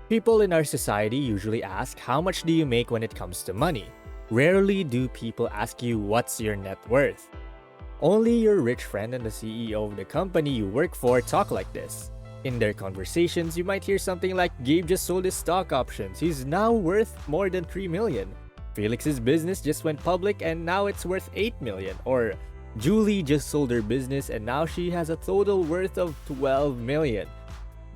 People in our society usually ask, how much do you make when it comes to money? Rarely do people ask you, what's your net worth? Only your rich friend and the CEO of the company you work for talk like this. In their conversations, you might hear something like, Gabe just sold his stock options. He's now worth more than 3 million. Felix's business just went public and now it's worth 8 million. Or Julie just sold her business and now she has a total worth of 12 million.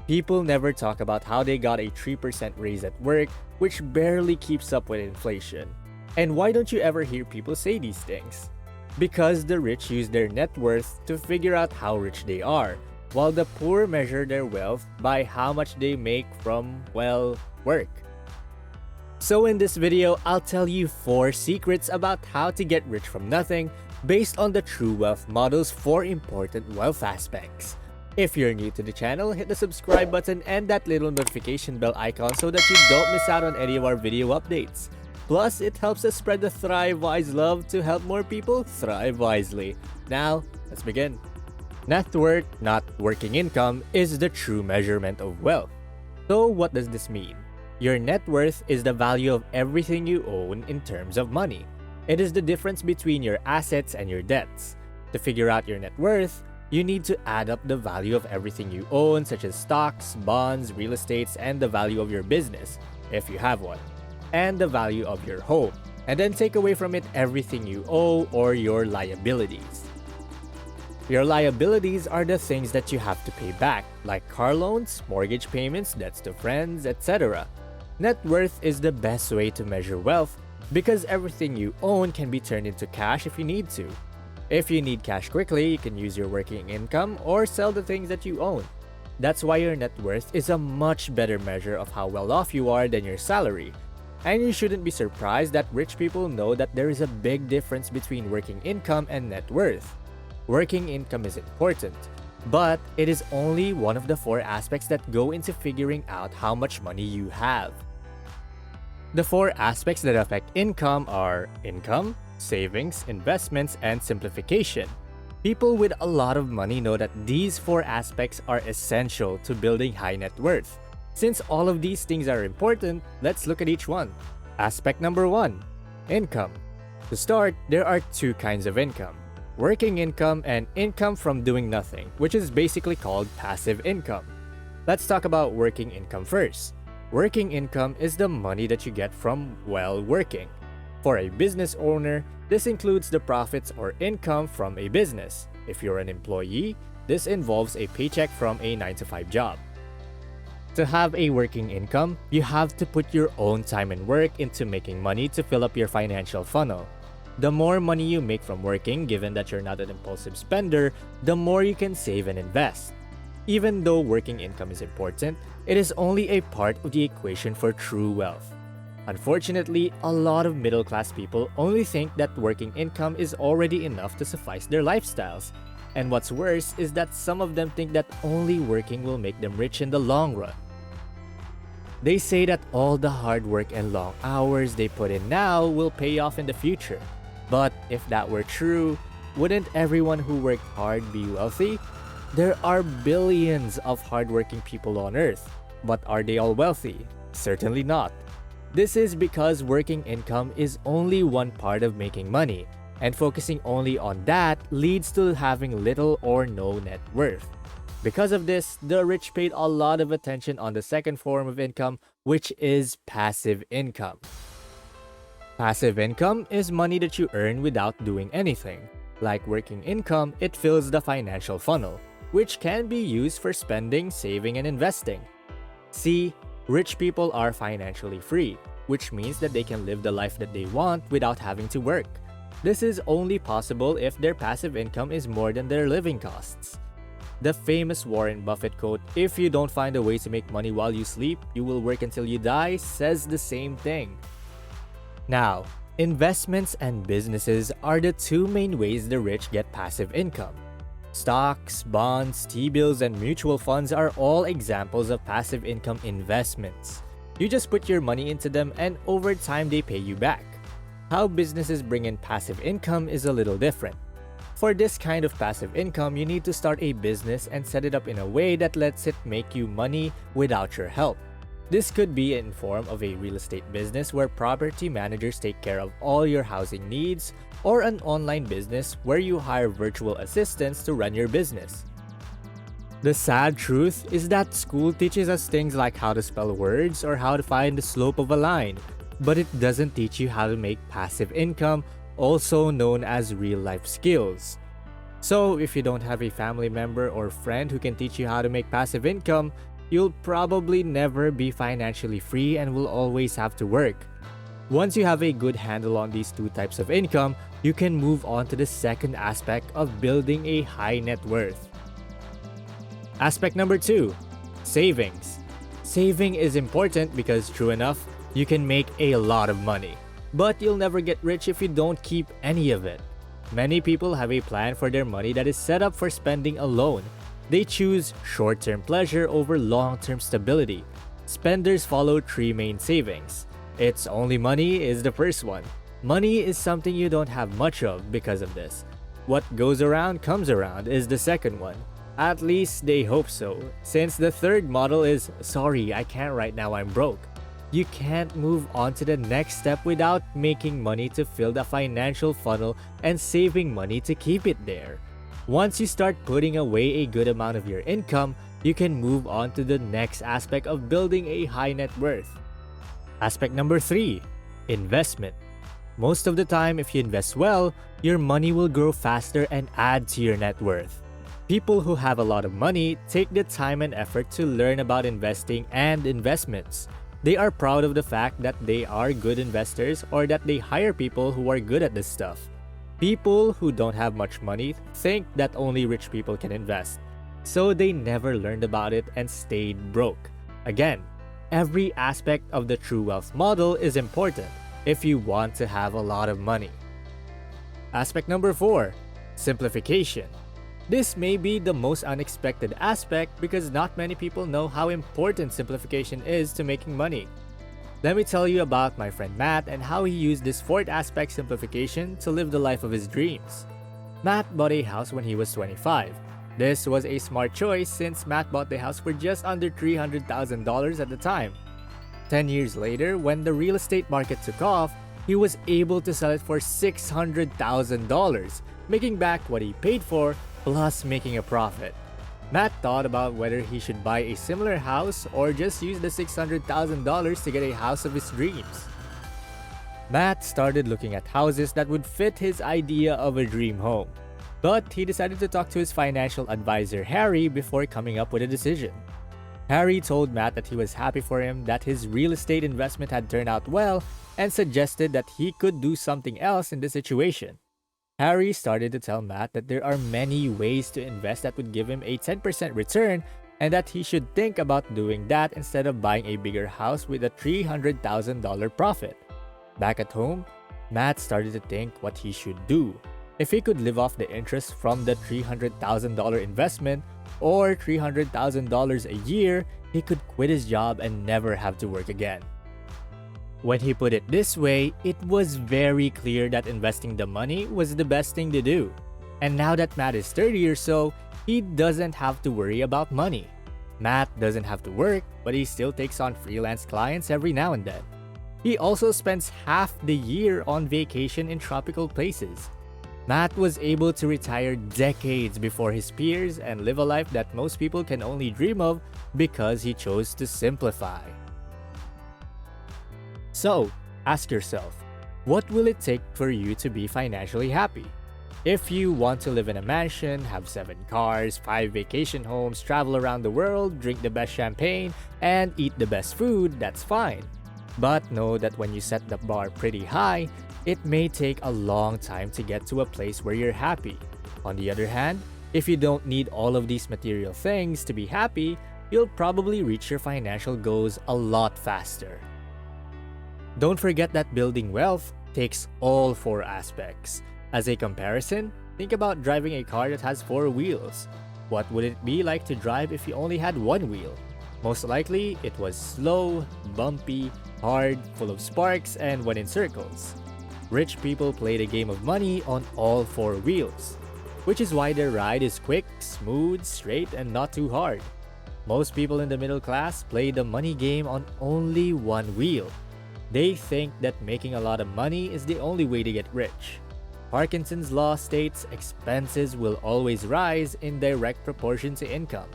People never talk about how they got a 3% raise at work, which barely keeps up with inflation. And why don't you ever hear people say these things? Because the rich use their net worth to figure out how rich they are, while the poor measure their wealth by how much they make from, well, work. So in this video, I'll tell you 4 secrets about how to get rich from nothing based on the True Wealth Model's 4 important wealth aspects. If you're new to the channel, hit the subscribe button and that little notification bell icon so that you don't miss out on any of our video updates. Plus, it helps us spread the Thrive Wise love to help more people thrive wisely. Now, let's begin. Net worth, not working income, is the true measurement of wealth. So what does this mean? Your net worth is the value of everything you own in terms of money. It is the difference between your assets and your debts. To figure out your net worth, you need to add up the value of everything you own, such as stocks, bonds, real estates, and the value of your business, if you have one, and the value of your home, and then take away from it everything you owe or your liabilities. Your liabilities are the things that you have to pay back, like car loans, mortgage payments, debts to friends, etc. Net worth is the best way to measure wealth because everything you own can be turned into cash if you need to. If you need cash quickly, you can use your working income or sell the things that you own. That's why your net worth is a much better measure of how well off you are than your salary. And you shouldn't be surprised that rich people know that there is a big difference between working income and net worth. Working income is important, but it is only one of the 4 aspects that go into figuring out how much money you have. The 4 aspects that affect income are income, savings, investments, and simplification. People with a lot of money know that these 4 aspects are essential to building high net worth. Since all of these things are important, let's look at each one. Aspect number 1, income. To start, there are 2 kinds of income: working income and income from doing nothing, which is basically called passive income. Let's talk about working income first. Working income is the money that you get from, well, working. For a business owner, this includes the profits or income from a business. If you're an employee, this involves a paycheck from a 9-to-5 job. To have a working income, you have to put your own time and work into making money to fill up your financial funnel. The more money you make from working, given that you're not an impulsive spender, the more you can save and invest. Even though working income is important, it is only a part of the equation for true wealth. Unfortunately, a lot of middle-class people only think that working income is already enough to suffice their lifestyles. And what's worse is that some of them think that only working will make them rich in the long run. They say that all the hard work and long hours they put in now will pay off in the future. But if that were true, wouldn't everyone who worked hard be wealthy? There are billions of hardworking people on earth, but are they all wealthy? Certainly not. This is because working income is only one part of making money, and focusing only on that leads to having little or no net worth. Because of this, the rich paid a lot of attention on the second form of income, which is passive income. Passive income is money that you earn without doing anything. Like working income, it fills the financial funnel, which can be used for spending, saving, and investing. See, rich people are financially free, which means that they can live the life that they want without having to work. This is only possible if their passive income is more than their living costs. The famous Warren Buffett quote, "If you don't find a way to make money while you sleep, you will work until you die," says the same thing. Now, investments and businesses are the 2 main ways the rich get passive income. Stocks, bonds, T-bills, and mutual funds are all examples of passive income investments. You just put your money into them and over time they pay you back. How businesses bring in passive income is a little different. For this kind of passive income, you need to start a business and set it up in a way that lets it make you money without your help. This could be in form of a real estate business where property managers take care of all your housing needs, or an online business where you hire virtual assistants to run your business. The sad truth is that school teaches us things like how to spell words or how to find the slope of a line, but it doesn't teach you how to make passive income, also known as real life skills. So, if you don't have a family member or friend who can teach you how to make passive income, you'll probably never be financially free and will always have to work. Once you have a good handle on these two types of income, you can move on to the second aspect of building a high net worth. Aspect number 2, savings. Saving is important because, true enough, you can make a lot of money. But you'll never get rich if you don't keep any of it. Many people have a plan for their money that is set up for spending alone. They choose short-term pleasure over long-term stability. Spenders follow 3 main savings. It's only money is the first one. Money is something you don't have much of because of this. What goes around comes around is the second one. At least they hope so, since the third model is, sorry, I can't right now, I'm broke. You can't move on to the next step without making money to fill the financial funnel and saving money to keep it there. Once you start putting away a good amount of your income, you can move on to the next aspect of building a high net worth. Aspect number 3, investment. Most of the time, if you invest well, your money will grow faster and add to your net worth. People who have a lot of money take the time and effort to learn about investing and investments. They are proud of the fact that they are good investors or that they hire people who are good at this stuff. People who don't have much money think that only rich people can invest, so they never learned about it and stayed broke. Again, every aspect of the true wealth model is important if you want to have a lot of money. Aspect number 4, simplification. This may be the most unexpected aspect because not many people know how important simplification is to making money. Let me tell you about my friend Matt and how he used this fourth aspect simplification to live the life of his dreams. Matt bought a house when he was 25. This was a smart choice since Matt bought the house for just under $300,000 at the time. 10 years later, when the real estate market took off, he was able to sell it for $600,000, making back what he paid for plus making a profit. Matt thought about whether he should buy a similar house or just use the $600,000 to get a house of his dreams. Matt started looking at houses that would fit his idea of a dream home, but he decided to talk to his financial advisor Harry before coming up with a decision. Harry told Matt that he was happy for him that his real estate investment had turned out well and suggested that he could do something else in the situation. Harry started to tell Matt that there are many ways to invest that would give him a 10% return and that he should think about doing that instead of buying a bigger house with a $300,000 profit. Back at home, Matt started to think what he should do. If he could live off the interest from the $300,000 investment or $300,000 a year, he could quit his job and never have to work again. When he put it this way, it was very clear that investing the money was the best thing to do. And now that Matt is 30 or so, he doesn't have to worry about money. Matt doesn't have to work, but he still takes on freelance clients every now and then. He also spends half the year on vacation in tropical places. Matt was able to retire decades before his peers and live a life that most people can only dream of because he chose to simplify. So, ask yourself, what will it take for you to be financially happy? If you want to live in a mansion, have 7 cars, 5 vacation homes, travel around the world, drink the best champagne, and eat the best food, that's fine. But know that when you set the bar pretty high, it may take a long time to get to a place where you're happy. On the other hand, if you don't need all of these material things to be happy, you'll probably reach your financial goals a lot faster. Don't forget that building wealth takes all 4 aspects. As a comparison, think about driving a car that has 4 wheels. What would it be like to drive if you only had 1 wheel? Most likely, it was slow, bumpy, hard, full of sparks, and went in circles. Rich people play the game of money on all 4 wheels, which is why their ride is quick, smooth, straight, and not too hard. Most people in the middle class play the money game on only one wheel. They think that making a lot of money is the only way to get rich. Parkinson's law states expenses will always rise in direct proportion to income.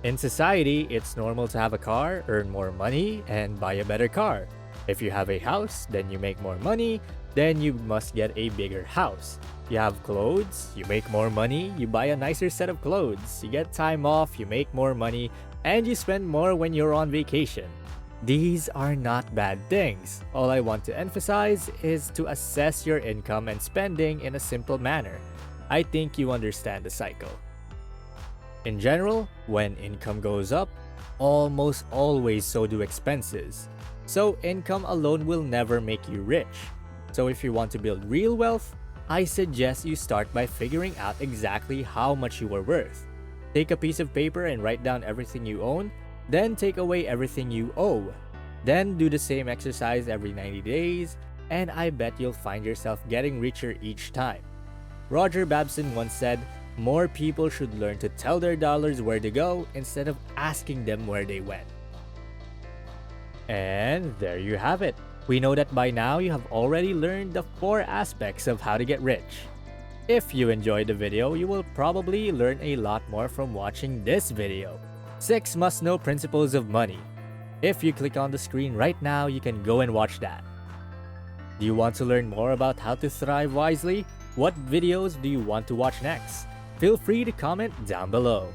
In society, it's normal to have a car, earn more money, and buy a better car. If you have a house, then you make more money, then you must get a bigger house. You have clothes, you make more money, you buy a nicer set of clothes, you get time off, you make more money, and you spend more when you're on vacation. These are not bad things. All I want to emphasize is to assess your income and spending in a simple manner. I think you understand the cycle. In general, when income goes up, almost always so do expenses. So income alone will never make you rich. So if you want to build real wealth, I suggest you start by figuring out exactly how much you are worth. Take a piece of paper and write down everything you own, then take away everything you owe. Then do the same exercise every 90 days, and I bet you'll find yourself getting richer each time. Roger Babson once said, "More people should learn to tell their dollars where to go instead of asking them where they went." And there you have it. We know that by now you have already learned the 4 aspects of how to get rich. If you enjoyed the video, you will probably learn a lot more from watching this video. 6 must-know principles of money. If you click on the screen right now, you can go and watch that. Do you want to learn more about how to thrive wisely? What videos do you want to watch next? Feel free to comment down below.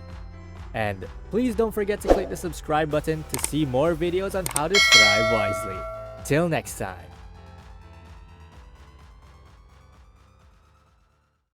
And please don't forget to click the subscribe button to see more videos on how to thrive wisely. Till next time.